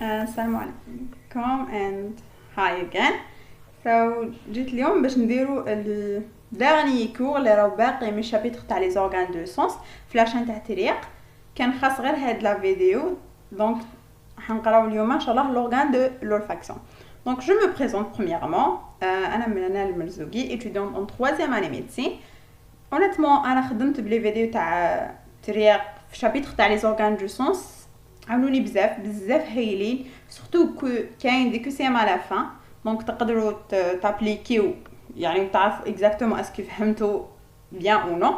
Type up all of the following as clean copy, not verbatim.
السلام عليكم and hi again. So جيت اليوم باش نديرو الدغني كور اللي راهو باقي من الشابيتر تاع لي زورغان دو سونس في لاشين تاع تريق. كان خاص غير هاد لا فيديو دونك حنقراو اليوم ان شاء الله لورغان دو لولفاكسيون. Donc je me présente premièrement. انا منال المرزوقي étudiante en 3e année médecine. Honnêtement انا خدمت بلي فيديو تاع تريق في شابيتر تاع لي زورغان دو سونس عاونوني بزاف هايلين سورتو كاين دي كوسيام على فان دونك تقدروا تابليكيو يعني تعرفوا اكزاكتومون اسكو فهمتوا بيان او نو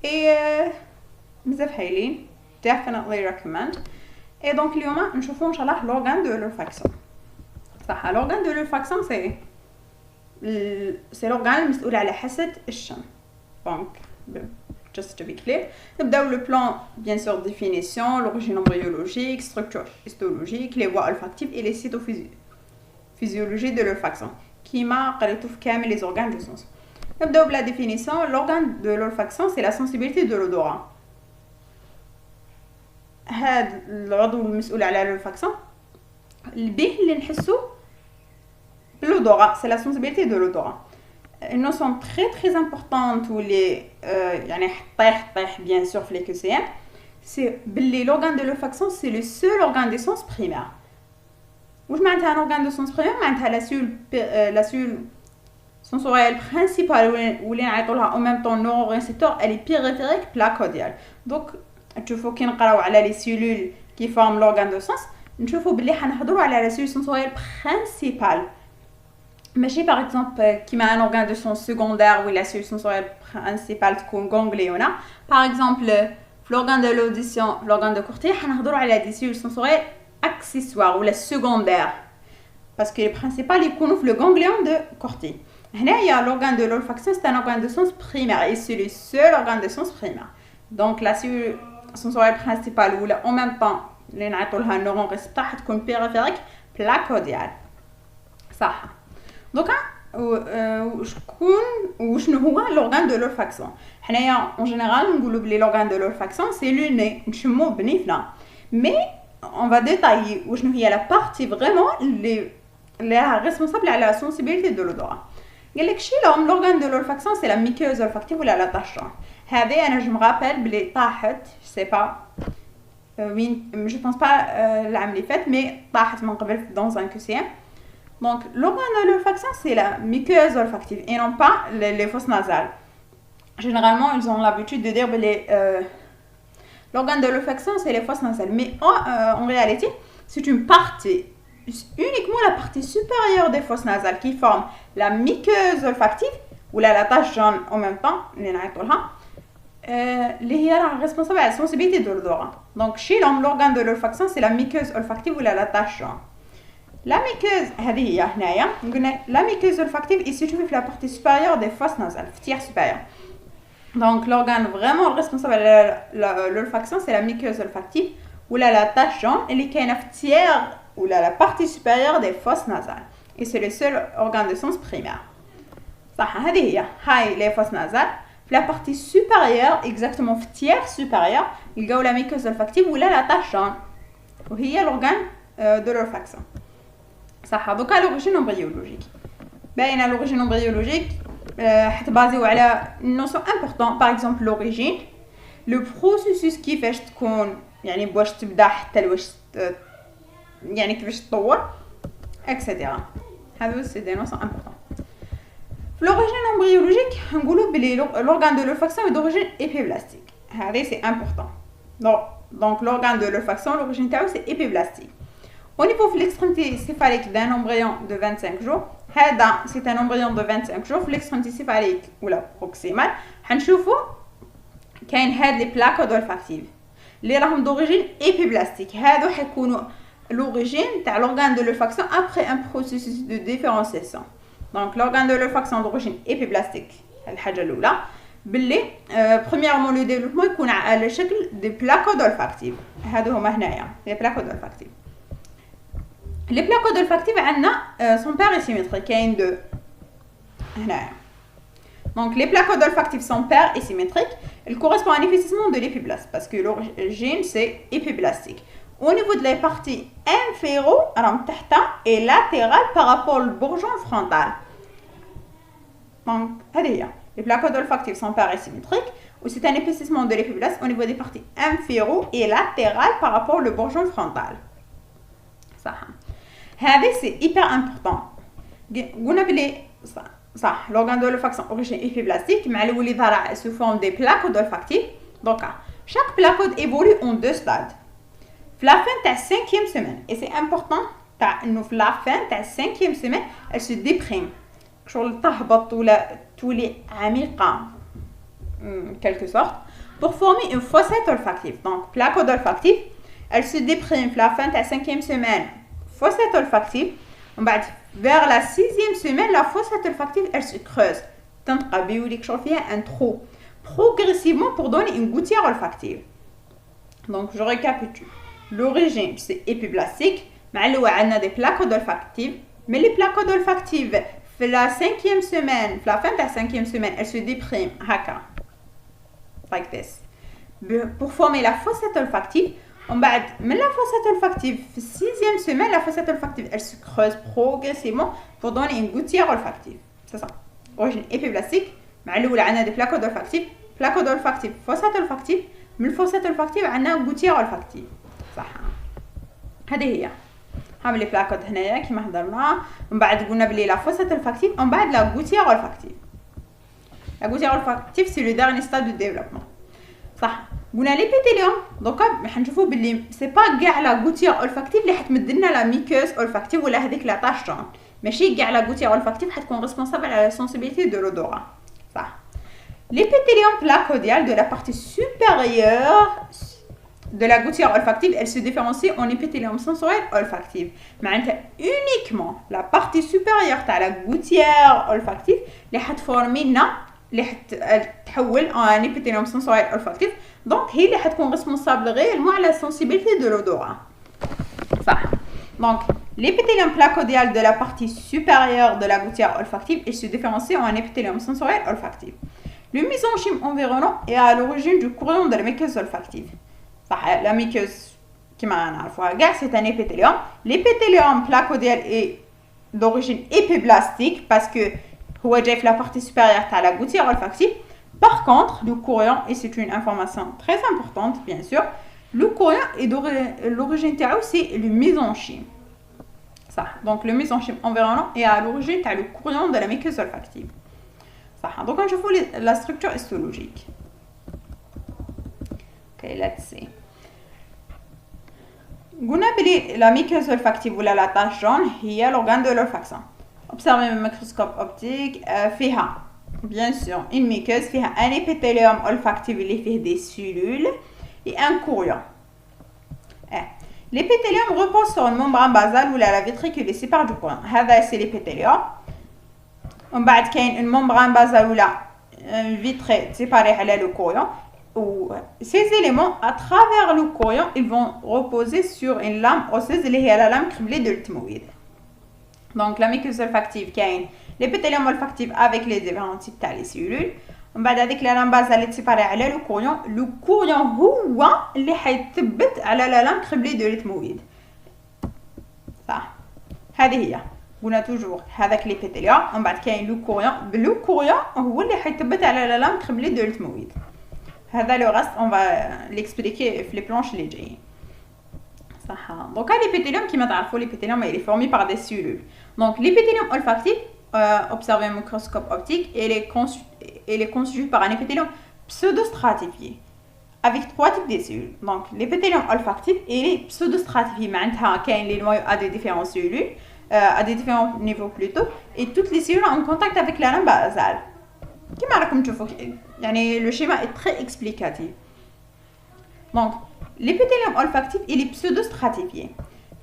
اي بزاف هايلين definitely recommend. اي دونك اليوم نشوفوا ان شاء الله لورغان دو لولفاكسيون. صح لورغان دو لولفاكسيون سي لورغان المسؤول على حاسة الشم. دونك just to be clear. D'abord le plan, bien sûr, définition, l'origine embryologique, structure histologique, les voies olfactives et les cytophysiologies de l'olfaction. Qui m'a parlé les organes du sens. D'abord la définition, l'organe de l'olfaction, c'est la sensibilité de l'odorat. هذا العضو المسؤول على l'olfaction. به اللي نحسو l'odorat, c'est la sensibilité de l'odorat. Une notion très importante où les يعني طيح bien sûr في les QCM, c'est l'organe de l'olfaction, c'est le seul organe de sens primaire. واش معناتها un organe de sens primaire؟ معناتها la cellule sensorielle principale واللي نعيطوا لها en même temps neurorécepteur elle est périphérique placodiale. Donc تشوفوا كي نقراو على les cellules qui forment l'organe de sens نشوفوا بلي حنهضروا على la cellule sensorielle principale. ماشي par exemple كيما un organe de sens secondaire où la cellule sensorielle principale تكون gangliona. Par exemple l'organe de l'audition, l'organe de Corti حنهضروا على des cellules sensorielles accessoires ou la secondaire parce que les principales يكونوا في le ganglion de Corti. هنايا l'organe de l'olfaction c'est un organe de sens primaire et c'est le seul organe de sens primaire. Donc la cellule sensorielle principale ou en même temps اللي نعيطوا لها neuron récepteur حتكون périphérique placodiale. صح. دوكا وشنو هو لورغان دو لولفاكسيون؟ حنايا اون جينيرال نقولوا بلي لورغان دو لولفاكسيون سي لو ني نشمو بنيفنا مي اون فا ديتايي وشنو هي لا بارتي فريمون اللي ريسبونسابل على لا سونسيبيليتي دو لودورا. قال لك شي لهم لورغان دو لولفاكسيون سي لا ميكوز اولفاكتيف ولا لا طاشون. هذه انا جو مغابيل بلي طاحت سي با وين جو بونس با العام اللي فات مي طاحت من قبل دون ان كوسيام. Donc, l'organe de l'olfaction, c'est la muqueuse olfactive et non pas les fosses nasales. Généralement, ils ont l'habitude de dire que l'organe de l'olfaction, c'est les fosses nasales. Mais en réalité, c'est une partie, uniquement la partie supérieure des fosses nasales qui forme la muqueuse olfactive ou la tache jaune en même temps, qui est responsable de la sensibilité de l'odorat. Donc, chez l'homme, l'organe de l'olfaction, c'est la muqueuse olfactive ou la tache jaune. La muqueuse, la muqueuse olfactive est située dans la partie supérieure des fosses nasales, tiers supérieur. Donc l'organe vraiment responsable de l'olfaction, c'est la muqueuse olfactive ou la tache jaune, et qui est tiers ou la partie supérieure des fosses nasales. Et c'est le seul organe de sens primaire. Ça, c'est les fosses nasales. La partie supérieure, exactement tiers supérieur, il y a la muqueuse olfactive ou la tache jaune. C'est l'organe de l'olfaction. صح دوكا لوريجين امبريولوجيك باينه لوريجين امبريولوجيك حتبازيو على نوسيون امبورطون باغ اكزومبل لوريجين لو بروسيسوس كيفاش تكون يعني باش تبدا حتى لواش يعني كيفاش تطور اكسيتيرا. هادو سي دي نوسيون امبورطون في لوريجين امبريولوجيك نقولوا بلي لورغان دو لولفاكسيون اي دوريجين ايبيبلاستيك. هذه سي امبورطون دونك لورغان دو لولفاكسيون لوريجين تاعو سي ايبيبلاستيك. Au niveau de l'extrémité céphalique d'un embryon de 25 jours, c'est un embryon de 25 jours, l'extrémité céphalique ou la proximale, هنشوفوا كاين هاد les plaques olfactives اللي راهم d'origine épiblastique. هادو حيكونوا l'origine تاع l'organe de l'olfaction après un processus de différenciation. Donc l'organe de l'olfaction d'origine épiblastique الحاجة الأولى باللي premièrement le développement يكون على شكل des plaques olfactives. هادو هما هنايا les plaques olfactives. Les plaques olfactives sont paires et symétriques. Il y a deux. Donc les plaques olfactives sont paires et symétriques. Elles correspondent à un investissement de l'épiblaste parce que l'origine c'est épiblastique. au niveau de la partie inférieure et latérale par rapport au bourgeon frontal. Donc, les plaques olfactives sont parasymétriques ou c'est un épaississement de l'épiblast au niveau des parties inférieures et latérales par rapport au bourgeon frontal. Ça, c'est hyper important. L'organe d'olfaction origine épiblastique, mais elle sous forme des plaques olfactives. Donc, chaque plaque évolue en 2 stades. La fin de la 5e semaine, et c'est important, la fin de la 5e semaine, elle se déprime. Tous les amiqa, en quelque sorte, pour former une fossette olfactive. Donc, plaque olfactive, elle se déprime la fin de la 5e semaine, fossette olfactive. Vers la 6e semaine, la fossette olfactive, elle se creuse. Un trou. Progressivement pour donner une gouttière olfactive. Donc, je récapitule. L'origine, c'est épiblastique. Mais on a des plaques olfactives. Mais les plaques olfactives, la 5e semaine, la fin de la 5e semaine, elles se dépriment. Like this. Pour former la fossette olfactive, mais la fossette olfactive, la 6e semaine, la fossette olfactive, elle se creuse progressivement pour donner une gouttière olfactive. C'est ça. Origine épiblastique. Mais on a des plaques olfactives. Plaques olfactives, fossette olfactive. Mais la fossette olfactive, on a une gouttière olfactive. صح. هذه هي. هام les plaques هنايا كيما هضرنا. من بعد قلنا بلي la fossette olfactive. من بعد la gouttière olfactive. La gouttière olfactive, c'est le dernier stade de développement. صح. قلنا l'épithélium. دوكا حنشوفوا بلي سي با كاع لا غوتيير اولفاكتيف اللي حتمد لنا لا ميكوز اولفاكتيف ولا هذيك لا طاش جون. ماشي كاع لا غوتيير اولفاكتيف حتكون ريسبونسابل على لا سنسيبيليتي دو لودورا. صح. L'épithélium placodial de la partie supérieure de la gouttière olfactive, elle se différencie en épithélium sensoriel olfactif. Mais uniquement la partie supérieure de la gouttière olfactive اللي حتفورمي لنا اللي حتحول en épithélium sensoriel olfactif. Donc هي اللي حتكون responsable réellement à la sensibilité de l'odorat. صح. Donc l'épithélium placodial de la partie supérieure de la gouttière olfactive, il se différencie en épithélium sensoriel olfactif. Le mésenchyme environnant est à l'origine du courant de la muqueuse olfactive. La muqueuse, c'est un épithélium. L'épithélium placodial est d'origine épiblastique parce que c'est la partie supérieure de la gouttière olfactive. Par contre, le courant, et c'est une information très importante bien sûr, le courant est l'origine c'est le mésenchyme. Donc le mésenchyme environnant est à l'origine du courant de la muqueuse olfactive. Donc on voit la structure histologique. Ok, let's see. La muqueuse olfactive ou la tache jaune, il y a l'organe de l'olfaction. Observez le microscope optique, فيها bien sûr une muqueuse, فيها un épithélium olfactif اللي فيه des cellules et un courant. L'épithélium repose sur une membrane basale ou la vitricule qui sépare du courant. هذا c'est l'épithélium. ومن بعد كاين une membrane basale ou la vitrée séparée على le courant. Ces éléments, à travers le courant, ils vont reposer sur une lame osseuse اللي هي la lame criblée de l'ethmoïde. Donc la muqueuse olfactive كاين l'épithélium olfactif avec les différents types تاع les cellules. ومن بعد هذيك la lame basale اللي تسيباري على le courant هو اللي حيثبت على la lame criblée de l'ethmoïde. صح. هذه هي. قلنا توجور هذاك l'épithélium ومن بعد كاين le courant هو اللي حيثبت على la lame criblée de l'ethmoïde. هذا le reste on va l'expliquer في les planches اللي جايين. صح. Donc l'épithélium كما تعرفوا l'épithélium il est formé par des cellules. Donc l'épithélium olfactif observez un microscope optique et est constitué par un épithélium pseudostratifié avec 3 types de cellules. Donc l'épithélium olfactif est pseudostratifié معناتها كاين les noyaux à des différentes cellules à des différents niveaux plutôt et toutes les cellules en contact avec la lame basale. كما راكم تشوفوا يعني le schéma est très explicatif. Donc l'épithélium olfactif il est pseudostratifié.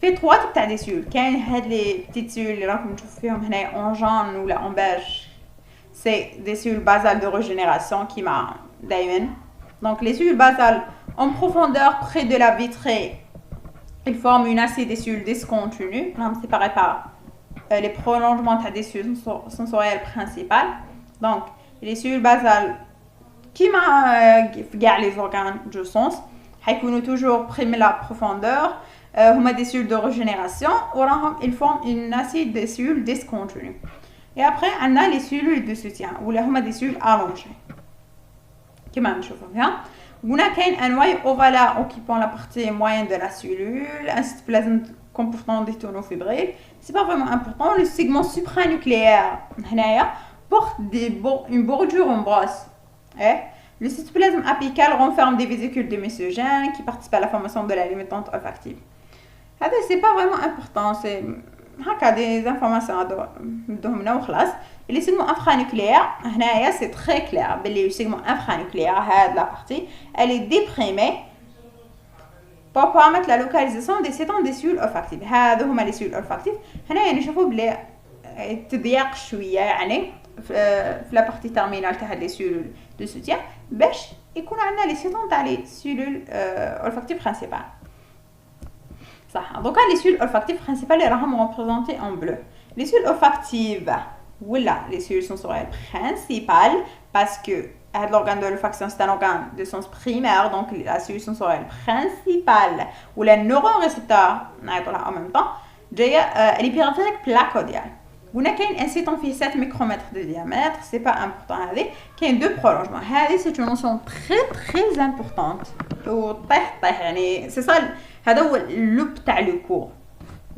Fait 3 types de cellules. كاين هاد les petites cellules اللي راكم تشوفوا فيهم هنايا en jaune ou en beige. C'est des cellules basales de régénération كيما دايما. Donc les cellules basales en profondeur près de la vitrée, ils forment une assiette des cellules discontinues, séparées par les prolongements des cellules sensorielles principales. Donc les cellules basales qui gardent les organes de sens, حيكونوا toujours prime la profondeur. هما des cellules de régénération وراهم ils forment une acide des cellules discontinues. Et après on a les cellules de soutien ولا هما des cellules allongées كما نشوفوا هنا. هنا كاين انواع ovala occupant la partie moyenne de la cellule, un cytoplasme comportant des tonofibriles. C'est pas vraiment important. Le segment supranucléaire هنايا porte une bordure en brosse. Le cytoplasme apical renferme des vésicules de mésogènes qui participent à la formation de la limitante olfactive. C'est pas vraiment important, c'est des informations Et les segments infranucléaires, c'est très clair. Le segment infranucléaire, la partie, elle est déprimée pour permettre la localisation des sétons des cellules olfactives. هما les cellules olfactives. هنا نشوفوا بلي تضيق شويه يعني في la partie terminale تاع les cellules de soutien باش يكون عندنا les sétons تاع les cellules olfactives principales. صح. Donc les cellules olfactives principales راهم représentées en bleu. Les cellules olfactives voilà les cellules sensorielles principales parce que l'organe de l'olfaction c'est un organe de sens primaire donc la cellule sensorielle principale ou le neurone récepteur en même temps elle est périphérique placodiale. هنا كاين un séton في 7 micromètres de diamètre, c'est pas important هذه. كاين deux prolongements. هذه c'est une notion très importante. وطيح يعني c'est ça هذا هو اللب تاع le cours.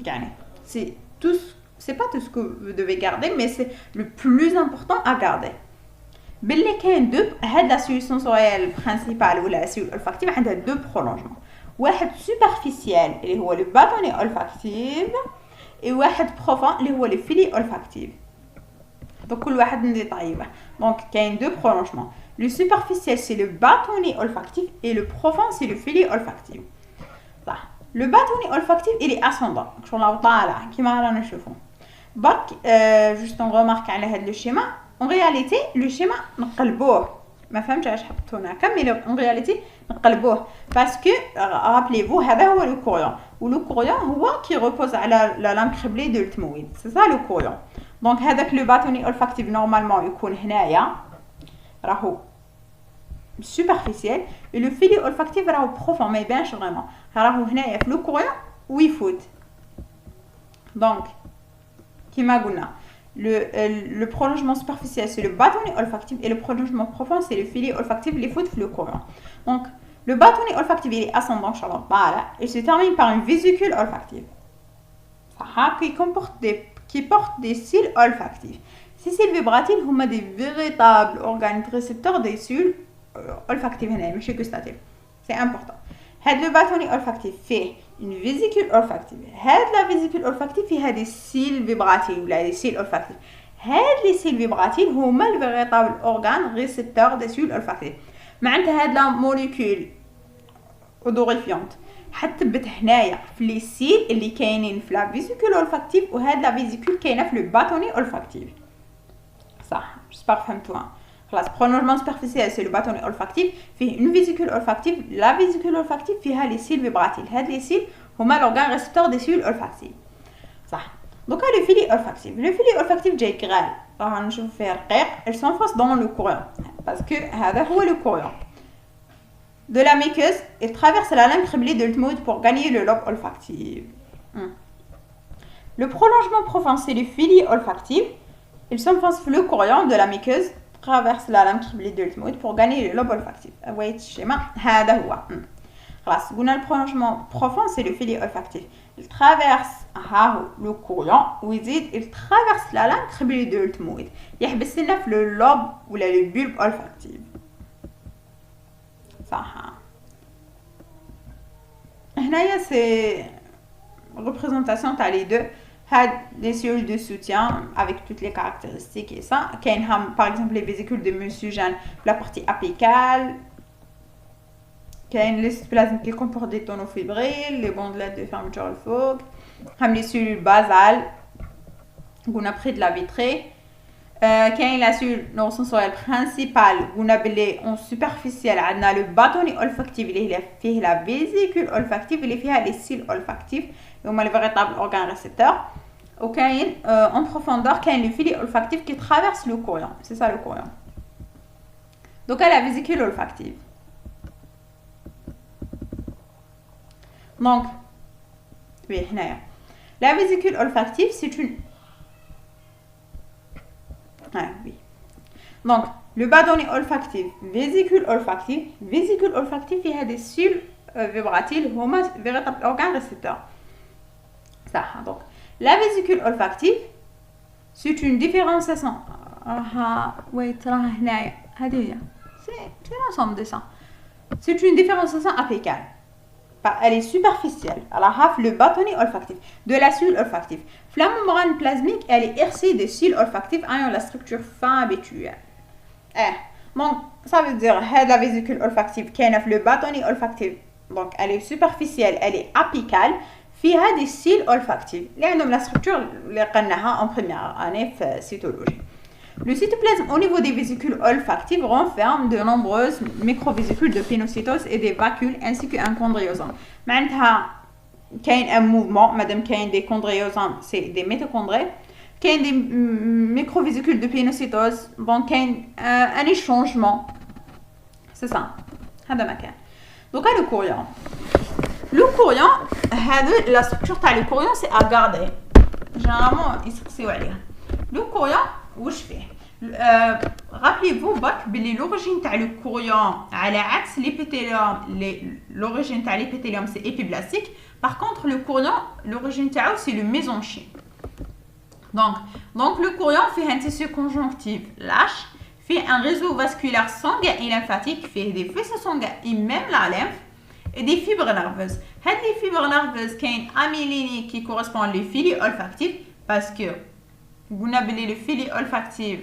يعني c'est pas tout ce que vous devez garder mais c'est le plus important à garder. باللي كاين دو هاد la cellule sensorielle principale ou la cellule olfactive عندها deux prolongements. واحد superficiel اللي هو le bâtonnet olfactif et واحد profond اللي هو le filet olfactif. Donc كل واحد من طيبه. Donc كاين deux prolongements. Le superficiel c'est le bâtonnet olfactif et le profond c'est le filet olfactif. صح. Le bâtonnet olfactif il est ascendant. شغل طالع كيما رانا نشوفوا. برك juste on remarque على هذا le schéma. En réalité le schéma نقلبوه. ما فهمتش علاش حطيته هناك mais en réalité نقلبوه parce que rappelez-vous هذا هو le corion و le corion هو qui repose على la lame criblée de l'ethmoïde. C'est ça le corion. Donc هذاك le bâtonnet olfactif normalement يكون هنايا راهو superficiel et le filet olfactif راهو profond ما يبانش vraiment راهو هنايا في le corion ويفوت. Donc كما قلنا le prolongement superficiel c'est le bâtonnet olfactif et le prolongement profond c'est le filet olfactif les foot le corion. Donc le bâtonnet olfactif il est ascendant et se termine par une vésicule olfactive qui porte des cils olfactifs. Ces cils vibratiles sont des véritables organes récepteurs des cellules olfactives ماشي gustatifs. C'est important. Le bâtonnet olfactif fait une vésicule olfactive. La vésicule olfactive فيها des cils vibratiles ou des cils olfactifs. Les cils vibratiles sont le véritable organe récepteur des cellules olfactives. معناتها هاد لا موليكول odorifiante حتثبت هنايا في لي سيل اللي كاينين في لا فيزيكول اولفاكتيف وهاد لا فيزيكول كاينه في لو باتوني اولفاكتيف. صح جيسبر فهمتوها. خلاص prolongement superficiel c'est le bâtonnet olfactif فيه une vésicule olfactive. La vésicule olfactive فيها les cils vibratiles. هاد les cils هما l'organe récepteur des cellules olfactives. صح. Donc le filet olfactif. Le filet olfactif جاي كغال راح نشوف فيه رقيق. Elle s'enfonce dans le corion parce que هذا هو le corion. De la muqueuse, il traverse la lame criblée de l'ethmoïde pour gagner le lobe olfactif. Le prolongement profond c'est le filet olfactif. Il s'enfonce le corion de la muqueuse, traverse la lame criblée de l'ethmoïde pour gagner le lobe olfactif. Vous voyez le schéma. هذا هو. خلاص قلنا le prolongement profond c'est le filet olfactif. Il traverse le corion ويزيد il traverse la lame criblée de l'ethmoïde. يحبس لنا في le lobe ou le bulbe olfactif. صح. هنايا c'est représentation تاع les deux. هاد les cellules de soutien avec toutes les caractéristiques et ça. كاين par exemple les vésicules de mésogènes la partie apicale. كاين les cytoplasmes qui comportent des tonofibriles, les bandelettes de fermeture الفوق. les cellules basales قلنا près de la vitrée. كاين la cellule neurosensorielle principale قلنا بلي en superficielle عندنا le bâtonnet olfactif اللي فيه la vésicule olfactive اللي فيها les cils olfactifs هما les véritables organes récepteurs. وكاين en profondeur كاين le filet olfactif qui traverse le corion. C'est ça le corion. Donc la vésicule olfactive. Donc, oui, la vésicule olfactive, c'est une... Ah, oui. Donc, le bâtonnet olfactif, vésicule olfactive, il y a des cellules vibratiles, هما véritable organe récepteur. Ça, donc, la vésicule olfactive, c'est une différenciation. C'est l'ensemble de ça. C'est une différenciation apicale. Elle est superficielle. Elle a le bâtonnet olfactif de la cellule olfactive. La membrane plasmique, elle est hercée des cellules olfactives ayant la structure fin habituelle. Donc, ça veut dire que la vésicule olfactive qui est le bâtonnet olfactif, donc elle est superficielle, elle est apicale. Il y a des cellules olfactives. La structure en première année de cytologie. Le cytoplasme au niveau des vésicules olfactives renferme de nombreuses microvésicules de pénocytose et des vacuoles ainsi qu'un chondriosome. معناتها كاين un mouvement, madame كاين des chondriosomes, c'est des mitochondries. كاين des microvésicules de pénocytose, donc كاين un échangement. C'est ça. هذا ما كان. Donc le courant. Le courant, la structure de le courant c'est à garder. Généralement, ils se عليها. Le courant, واش فيه؟ rappelez-vous que l'origine تاع le courant على عكس l'épithélium, l'origine تاع l'épithélium c'est épiblastique. Par contre, le courant, l'origine تاعو c'est le mésenchyme. Donc le courant fait un tissu conjonctif lâche, fait un réseau vasculaire sanguin et lymphatique, fait des vaisseaux sanguins et même la lymphe et des fibres nerveuses. Les fibres nerveuses كاين amylénique qui correspond aux filets olfactifs parce que le filet olfactif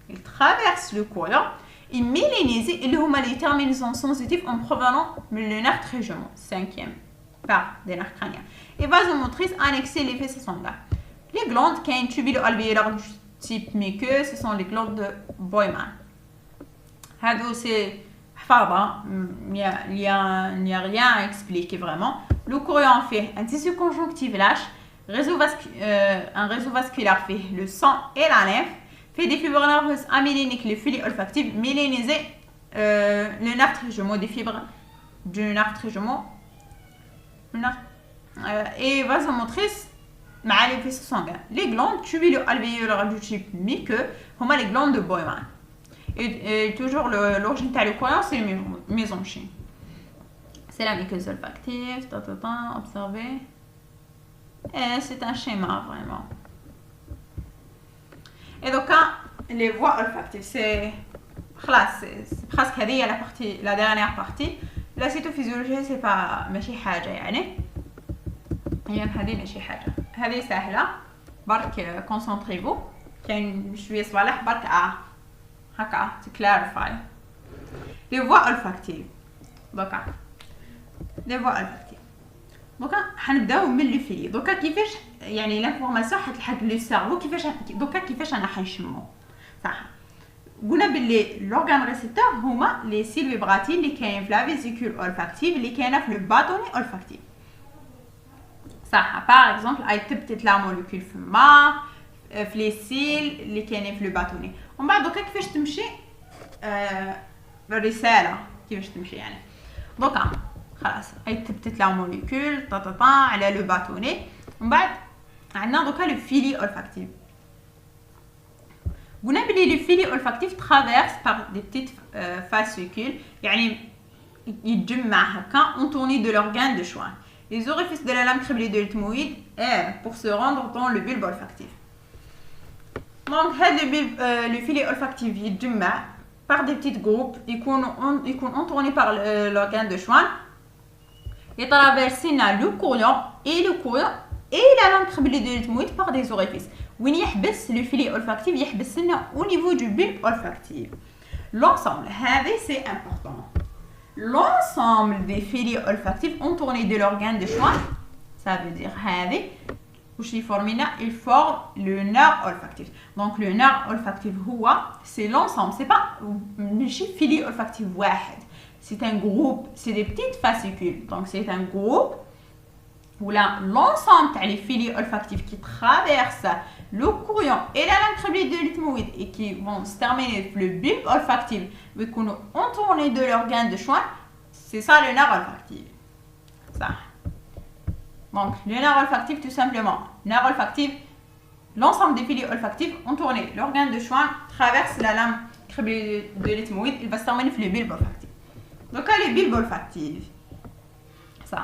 il traverse le courant et mélanisé et les terminaisons sensitives en provenant du nerf trigeminal, 5e part des nerfs crâniens. Et vasomotrices annexées les vaisseaux sanguins. Les glandes qui ont un tubulo-alvéolaire du type muqueux, ce sont les glandes de Boyman. C'est il n'y a rien à expliquer vraiment. Le courant fait un tissu conjonctif lâche, un réseau vasculaire fait le sang et la lymphe, fait des fibres nerveuses amyléniques, les filets olfactifs, mélanisés, le nerf trigeminal, des fibres du nerf trigeminal, et vasomotrices, les vaisseaux sanguins. Les glandes tubulo-alvéolaires du type muqueux, sont les glandes de Boyman. Et toujours l'origine du courant, c'est le mésenchyme. C'est la muqueuse olfactive, observez. Et c'est un schéma vraiment. Et donc, les voies olfactives, c'est presque la dernière partie. La cytophysiologie, c'est pas ماشي حاجة يعني. هذه ماشي حاجة. هذه سهلة. برك concentrez-vous. كاين شوية صوالح برك هكا to clarify. Les voies olfactives. Donc, les voies olfactives. دوكا حنبداو من لو فيلي. دوكا كيفاش يعني لانفورماسيون حتلحق لو سيرفو كيفاش انا حنشمو صح. قلنا باللي لورغان ريسبتور هما لي سيل فيبراتيل اللي كاين في لا فيزيكول اولفاكتيف اللي كاينه في لو باتوني اولفاكتيف صح. باغ اكزومبل اي تبتت لا موليكول في الماء في لي سيل اللي كاينين في لو باتوني. ومن بعد دوكا كيفاش تمشي الرساله كيفاش تمشي يعني. دوكا خلاص اي تبتت لا موليكول على لو باتوني. ومن بعد عندنا دوكا لو فيلي اولفاكتيف. قلنا بلي لو فيلي اولفاكتيف ترافيرس بار دي بتيت فاسيكول يعني يتجمع هكا انطوني دو لورغان دو شوان. Les orifices de la lame criblée de l'ethmoïde pour se rendre dans le bulbe olfactif. Donc le filet olfactif يتجمع par des petits groupes يكون entourné par l'organe de Schwann. Il traverse le courant et la lame criblée de l'ethmoïde par des orifices. وين يحبس le filet olfactif يحبس au niveau du bulbe olfactif. L'ensemble, c'est important. L'ensemble des filets olfactifs entourés de l'organe de Schwann, ça veut dire il forme le nerf olfactif. Donc le nerf olfactif c'est l'ensemble, c'est pas un filet olfactif واحد. C'est un groupe, c'est des petites fascicules. Donc c'est un groupe où l'ensemble des filets olfactifs qui traversent le courant et la lame criblée de l'ethmoïde et qui vont se terminer le bulbe olfactif mais qu'on est entouré de l'organe de Schwann, c'est ça le nerf olfactif. Ça. Donc, le nerf olfactif, tout simplement. Nerf olfactif, l'ensemble des fils olfactifs ont tourné. L'organe de Schwann traverse la lame criblée de l'ethmoïde. Il va se terminer sur les bulbes olfactifs. Donc, les bulbes olfactifs. Ça.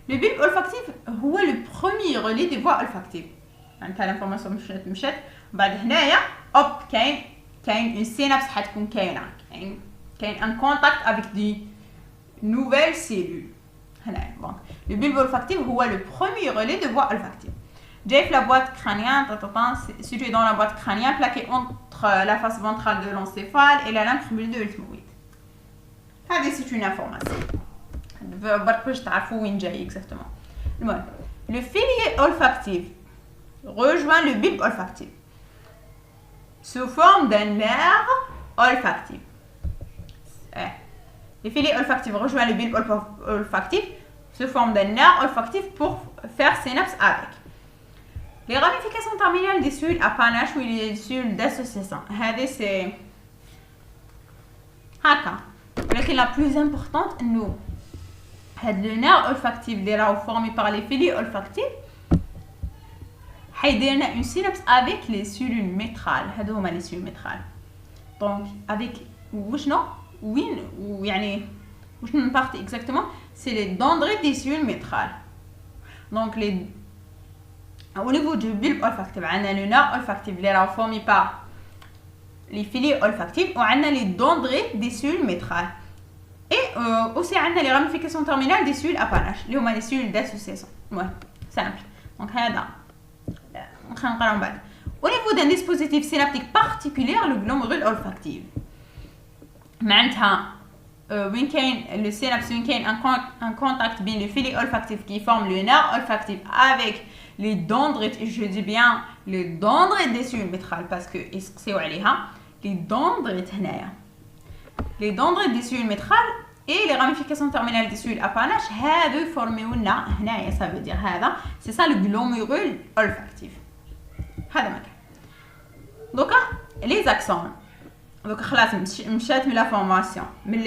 Le bulbe olfactif est le premier relais des voies olfactives. يعني l'information مشات بعد هنايا كاين une synapse حتكون كاينه كاين un contact avec des nouvelles cellules. هنايا bon. Le bulbe olfactif est le premier relais de voies olfactives. جاي في la boîte crânienne, situé dans la boîte crânienne plaqué entre la face ventrale de l'encéphale et la lame criblée de l'ethmoïde. C'est une information. برك باش تعرفوا وين جاي exactement. المهم le filier olfactif rejoint le bulbe olfactif sous forme d'un nerf olfactif. Le filier olfactif rejoint le bulbe olfactif sous forme d'un nerf olfactif pour faire synapse avec. Les ramifications terminales des cellules à panache ou les cellules d'association. C'est هكا. ولكن la plus importante nous le nerf olfactif est formé par les filiers olfactifs. Il y a une synapse avec les cellules métrales. هذو les cellules métrales. Donc avec une partie exactement, c'est les dendrites des cellules métrales. Donc au niveau du bulbe olfactif, on a le nerf olfactif qui est formé par les filiers olfactifs et on a les dendrites des cellules métrales. Et aussi on a les ramifications terminales des cellules à panache, les cellules d'association. Ouais, simple. Donc هذا نقراو بعد. Au niveau d'un dispositif synaptique particulier, le glomérule olfactif. معناتها وين كاين le synapse وين كاين un contact بين le filet olfactif qui forme le nerf olfactif avec les dendrites, et je dis bien les dendrites des cellules métrales parce que يسقسيو عليها les dendrites هنايا. Les dendrites des cellules métrales et les ramifications terminales des cellules à panache هذو يفورميو لنا هنايا ça veut dire هذا c'est ça le glomérule olfactif. هذا مكان. دوكا les axons. دوكا خلاص مشات من لا فورماسيون من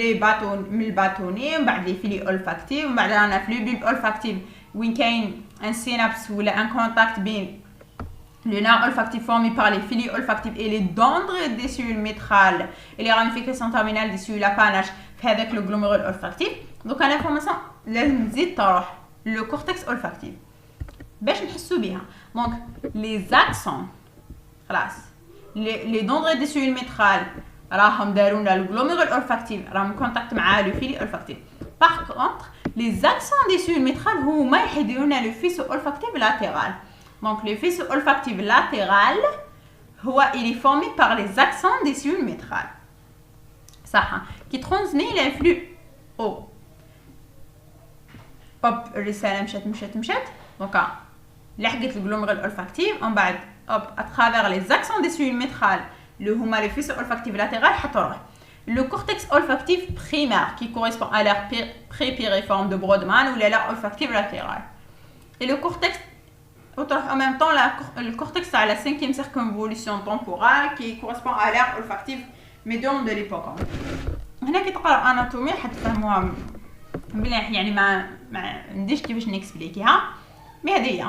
الباتوني من بعد لي فيلي olfactif من بعد رانا في لو bulbe olfactif وين كاين un synapse ولا un contact بين le nerf olfactif formé par les filiers olfactifs et les dendrites des cellules métrales et les ramifications terminales des cellules à panache avec le glomérule olfactif. Donc l'information لازم تزيد تروح le cortex olfactif باش نحسوا بها. Donc les axons خلاص les dendrites des cellules métrales راهم داروا لنا le glomérule olfactif راهم contact مع le filet olfactif. Par contre les axons des cellules métrales هما يحيدوا لنا le faisceau olfactif latéral. Donc le faisceau olfactif latéral il est formé par les axons des cellules métrales صح qui transmet l'influx au الرسالة مشات donc لحقت الجلوميرول olfactif ومن بعد à travers les axons des cellules métrales le faisceau olfactif latéral حتروح le cortex olfactif primaire qui correspond à l'aire prépiriforme de Brodmann ou l'aire olfactive latérale et le cortex en même temps le cortex a la 5e circonvolution temporale qui correspond à l'aire olfactive médium de l'hippocampe. هنا كي تقراو اناتومي حتفهموها مليح يعني ما نديش كيفاش نكسبليكيها مي هذه هي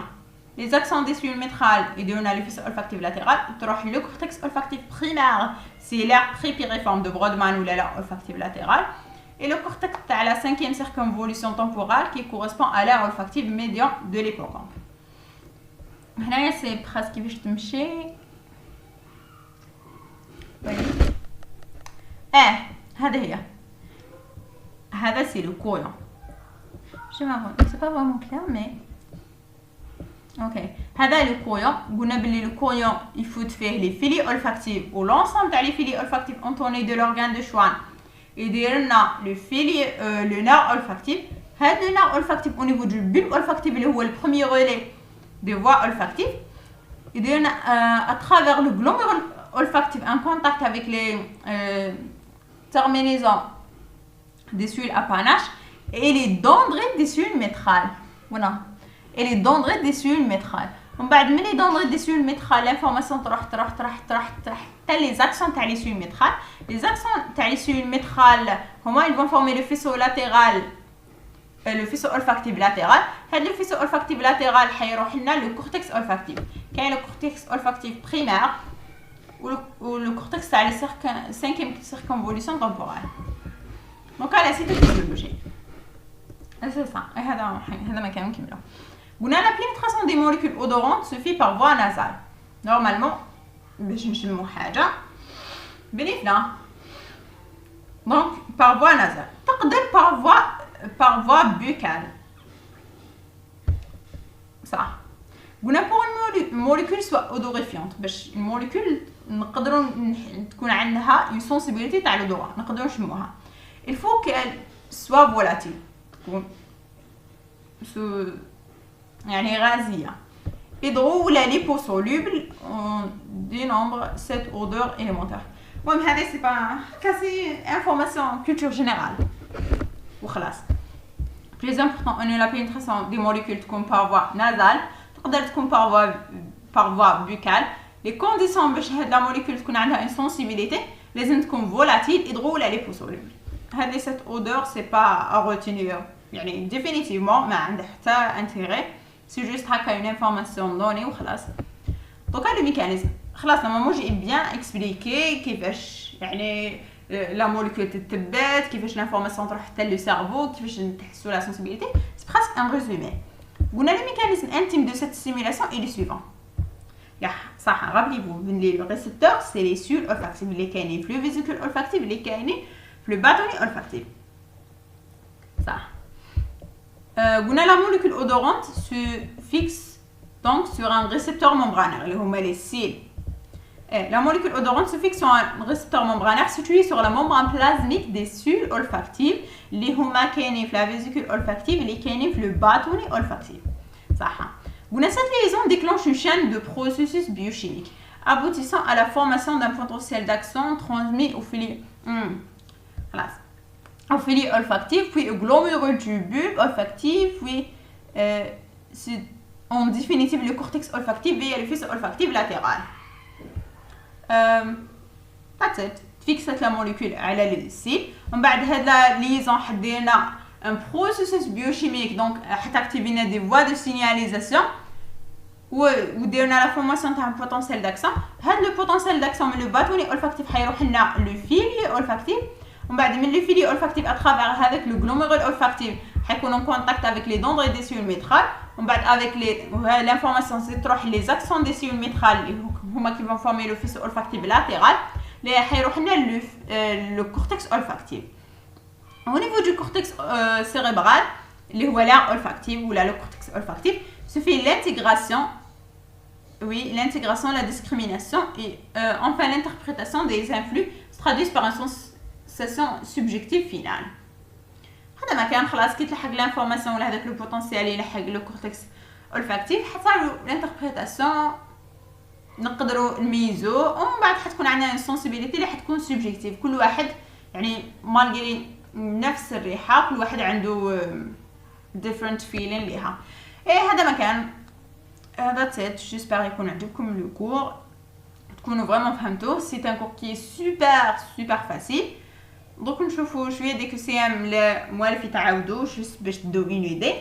les axons des cellules métrales يديرونا le faisceau olfactif latéral تروح le cortex olfactif primaire c'est l'aire prépiriforme de Brodmann ou l'aire olfactive latérale et le cortex a la 5e circonvolution temporale qui correspond à l'aire olfactive médium de l'hippocampe. هنايا سي براسك كيفاش تمشي هذا هي هذا سي لو كوريون سي با فريمون كلير مي اوكي هذا لو كوريون قلنا بلي لو كوريون يفوت فيه لي فيلي اولفاكتيف و لونسومبل تاع لي فيلي اولفاكتيف اونطوني دو لورغان دو شوان يدير لنا لو فيلي لو نير اولفاكتيف هذا لو نير اولفاكتيف او نيفو دو bulbe olfactif اللي هو البروميي ريلي des voies olfactives. Il y a à travers le glomérule olfactif un contact avec les terminaisons des cellules à panache et les dendrites des cellules métrales. Voilà. Et les dendrites des cellules métrales. ومن بعد من les dendrites des cellules métrales l'information تروح حتى les axons تاع les cellules métrales. Les axons تاع les cellules métrales, comment ils vont former le faisceau latéral لو فيسو اولفاكتيف لاترال. هاد لو فيسو اولفاكتيف لاترال حيروح لنا لو كورتكس اولفاكتيف. كاين لو كورتكس اولفاكتيف بريمير ولو كورتكس تاع لي سانكيم سيركونفوليسيون تمبورال. دونك على سيتو فيزيولوجي سي سا. هذا ما كان نكملو. قلنا لا pénétration des molécules odorantes se fait par voie nasale. Normalement باش نشمو حاجه بنفنا donc par voie nasale. تقدر par voie buccale صح. قلنا pour une molécule soit odorifiante باش الموليكول نقدروا تكون عندها une sensibilité تاع الأودورا نقدروا نشموها. il faut qu'elle soit volatile تكون يعني غازيه hydro ولا liposoluble on dénombre cette odeur élémentaire. المهم هذا سي با كاسي انفورماسيون كولتور جينيرال وخلاص. plus important ان لا pénétration des molécules تكون par voie nasale تقدر تكون par voie buccale. les conditions باش هاد لا موليكول تكون عندها une sensibilité لازم تكون volatile hydro ولا liposoluble. هذه cette odeur c'est pas à retenir يعني définitivement ما عنده حتى انتيغي سي جوست هكا une information donnée وخلاص. دوكا لو ميكانيزم خلاص نورمالمون جي بيان اكسبليكي كيفاش يعني لا موليكول تتثبت كيفاش لانفورماسيون تروح حتى لو سيرفو كيفاش نحسوا لا سنسيبيليتي. سي بريسك ان ريزومي. قلنا لو ميكانيزم انتيم دو سيت ستيمولاسيون اي لي سويفون. يا صح رابليفو من لي ريسبتور سي لي سول اولفاكتيف اللي كاينين في لو فيزيكول اولفاكتيف اللي كاينين في لو باتوني اولفاكتيف صح. قلنا لا موليكول اودورانت سو فيكس donc sur un récepteur membranaire اللي هما les cils. La molécule odorante se fixe sur un récepteur membranaire situé sur la membrane plasmique des cellules olfactives اللي هما كاينين في la vésicule olfactive اللي كاينين في le bâtonnet olfactif. صح. قلنا cette liaison déclenche une chaîne de processus biochimiques aboutissant à la formation d'un potentiel d'action transmis au filet خلاص au filet olfactif puis au glomérule du bulbe olfactif puis en définitive le cortex olfactif via le faisceau olfactif latéral. That's it. فيكسات لا موليكول على لي سي. ومن بعد هاد لا ليزون حدينا ان بروسيسوس بيوشيميك دونك حتى اكتيفينا دي فوا دو سينياليزاسيون وديرنا لا فورماسيون تاع بوتونسيال داكسيون. هاد لو بوتونسيال داكسيون من لو باتوني اولفاكتيف حيروح لنا لو فيلي اولفاكتيف ومن بعد من لو فيلي اولفاكتيف اترافير هذاك لو غلوميرول اولفاكتيف حيكون ان كونتاكت افيك لي دوندري دي سيول ميترال ومن بعد افيك لي لانفورماسيون سي تروح لي زاكسون دي سيول ميترال اللي هما كي فون فورمي لو فيسو اولفاكتيف لاترال اللي حيروح لنا لو كورتكس اولفاكتيف. au niveau du cortex cérébral اللي هو لا olfactive ولا le cortex olfactif se fait l'intégration l'intégration, la discrimination et enfin l'interprétation des influx se traduisent par une sensation subjective finale. هذا ما كان خلاص كي تلحق لانفورماسيون ولا هذاك لو بوتونسيال يلحق لو كورتكس اولفاكتيف حتصير الانتربريتاسيون نقدروا نميزو ومن بعد حتكون عندنا السنسيبيليتي اللي حتكون سوبجيكتيف. كل واحد يعني مالغري نفس الريحه كل واحد عنده different feeling ليها. هذا ما كان that's it. j'espère يكون عجبكم لو كور تكونوا فريمون فهمتوه. سي ان كور كي سوبر فاسيل. دوك نشوفوا شويه دي كو سي ام المؤلف يتعاودوا جوست باش تدو اون ايدي.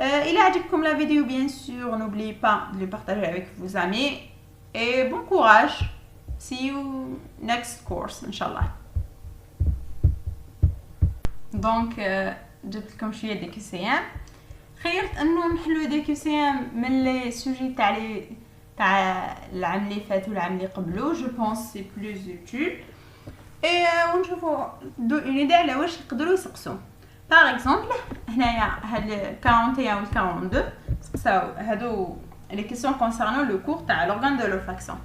الى عجبكم لا فيديو بيان سور n'oubliez pas de le partager avec vos amis et bon courage. see you next course ان شاء الله. دونك جبت لكم شويه دي كو سي ام. خيرت انه نحلو دي كو سي ام من لي سوجي تاع العام اللي فات والعام اللي قبله. جو بونس سي بلوز اوتيل ونشوفوا دو اون ايدي على واش يقدروا يسقسوا. باغ اكزومبل هنايا هاد 41 و 42 سقساو هادو لي كيسيون كونسيرنون لو كور تاع لورغان دو لولفاكسيون.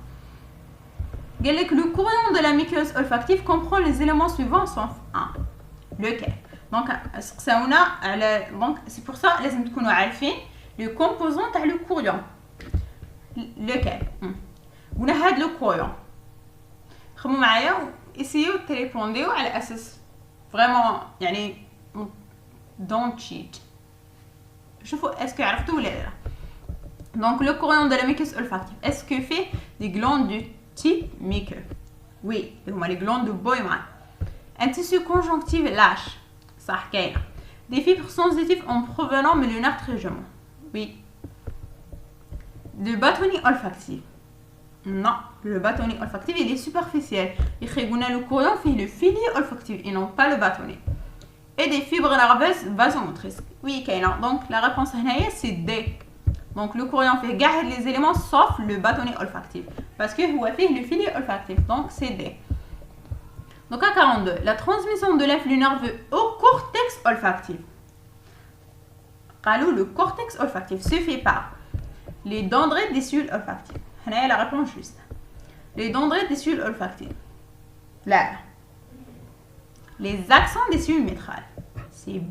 قال لك لو كوريون دو لا ميكوز اولفاكتيف كومبرون لي زيليمون سويفون سون 1 لوكال. دونك سقساونا على دونك سي بور سا لازم تكونوا عارفين لو كومبوزون تاع لو كوريون لوكال. قلنا هاد لو كوريون خمو معايا اسيو تريبونديو على اساس فريمون يعني دونت تشيت. شوفوا اسكو عرفتوا ولا لا. دونك لو كوريون دو لا ميكوس اولفاكتيف اسكو فيه دي glandes du type muqueux. oui هما لي glandes de Boyman. un tissu conjonctif lâche صح كاينه. Des fibres sensitives en provenant de le nerf trigemin. Oui. Le bâtonnet olfactif. Non, le bâtonnet olfactif il est superficiel. Il y a le courant fait le filier olfactif et non pas le bâtonnet. Et des fibres nerveuses vasomotrices. Oui, Kaina. Donc la réponse c'est D. Donc le courant fait garder les éléments sauf le bâtonnet olfactif. Parce que vous fait le filier olfactif. Donc c'est D. Donc à 42, la transmission de l'influx nerveux au cortex olfactif. Alors le cortex olfactif se fait par les dendrites des cellules olfactives. La réponse juste. Les dendrites des cellules olfactives. Là. Les accents des cellules métrales. C'est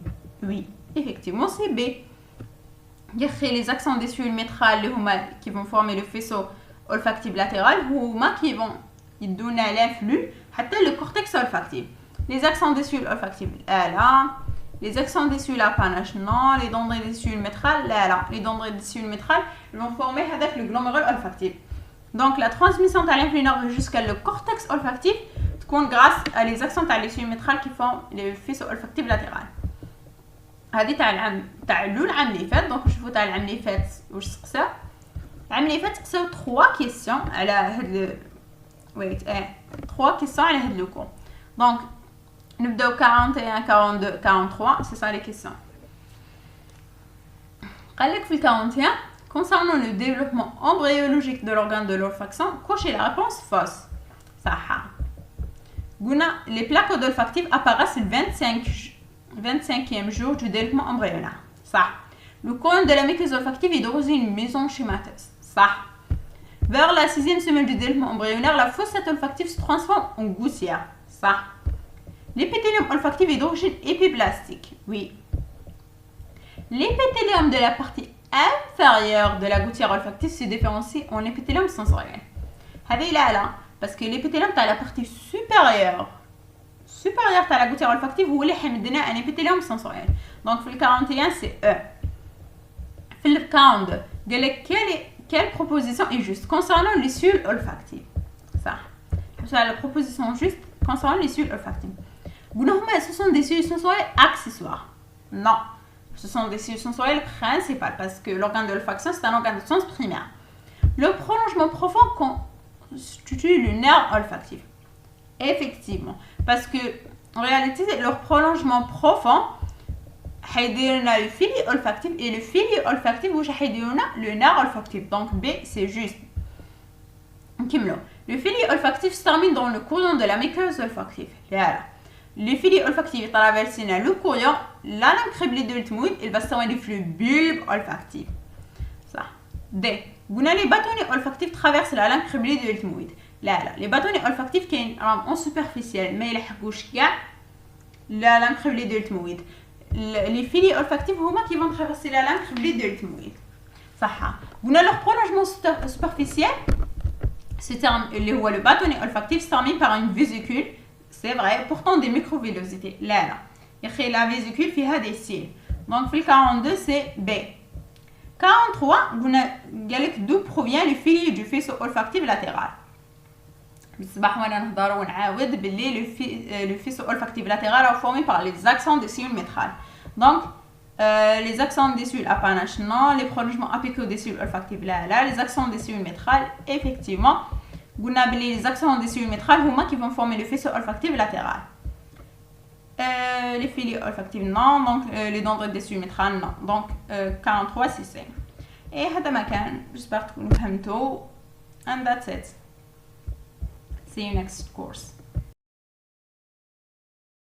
oui, effectivement c'est B. Il y a les accents des cellules métrales qui vont former le faisceau olfactif latéral ou qui vont donner l'influx à le cortex olfactif. Les accents des cellules olfactives là. Les accents des cellules à panache non. Les dendrites des cellules métrales là. Les dendrites des cellules métrales vont former avec le glomérule olfactif. Donc la transmission de l'influx nerveux jusqu'à le cortex olfactif grâce à les accents des cellules métrales qui forment le faisceau olfactif latéral. هذه تاع العام اللي فات دونك نشوفوا تاع العام اللي فات واش سقساو. العام اللي فات سقساو 3 كيسيون على هاد ويت 3 كيسيون على هاد لو كون. دونك نبداو 41 42 43 سي سا لي كيسيون. قال لك في 41 concernant le développement embryologique de l'organe de l'olfaction cochez la réponse fausse. صح. قلنا les plaques olfactives apparaissent le 25e jour du développement embryonnaire. Ça. Le cône de la muqueuse olfactive est d'origine mésenchymateuse. Ça. Vers la 6e semaine du développement embryonnaire, la fossette olfactive se transforme en gouttière. Ça. L'épithélium olfactif est d'origine épiblastique. Oui. L'épithélium de la partie inférieure de la gouttière olfactive se différencie en épithélium sensoriel. هذه là parce que l'épithélium de la partie supérieure à la gouttière olfactive هو اللي حيمدنا un épithélium sensoriel. Donc في 41 c'est E. في 42 قال لك quelle proposition est juste concernant les cellules olfactives. Ça. C'est la proposition juste concernant les cellules olfactives. Ce sont des cellules sensorielles accessoires. Non. Ce sont des cellules sensorielles principales parce que l'organe de l'olfaction c'est un organe de sens primaire. Le prolongement profond constitue le nerf olfactif. Effectivement, parce que en réalité leur prolongement profond حيديرنا le filier olfactif et le filier olfactif واش حيديرنا le nerf olfactif. Donc B c'est juste. نكملوا. Le filier olfactif se termine dans le courant de la muqueuse olfactive. Voilà. Le filier olfactif traverse le courant, la langue criblée de l'ethmoïde, il va se terminer le bulbe olfactif. Ça. D. Les bâtonnets olfactifs traversent la langue criblée de l'ethmoïde. Là, les bâtonnets olfactifs qui sont en superficiel, mais ils ne la langue criblée de l'ethmoïde. Les filiers olfactifs qui vont traverser la langue criblée de l'ethmoïde. Ça. Leur prolongement superficiel, le bâtonnet olfactif se termine par une vésicule. C'est vrai, pourtant des microvillosités. Là. La vésicule fait des cils. Donc, le 42, c'est B. 43, d'où provient le filier du faisceau olfactif latéral. Le faisceau olfactif latéral est formé par les accents des cellules métrales. Donc, les accents des cellules à panache, non, les prolongements apicaux des cellules olfactives, là, les accents des cellules métrales, effectivement, les accents des cellules métrales, qui vont former le faisceau olfactif latéral. Les filiers olfactifs, non, donc les dendrites des cellules métrales, non. Donc, 43, c'est C. Et j'espère que vous avez compris. And that's it. See you next course.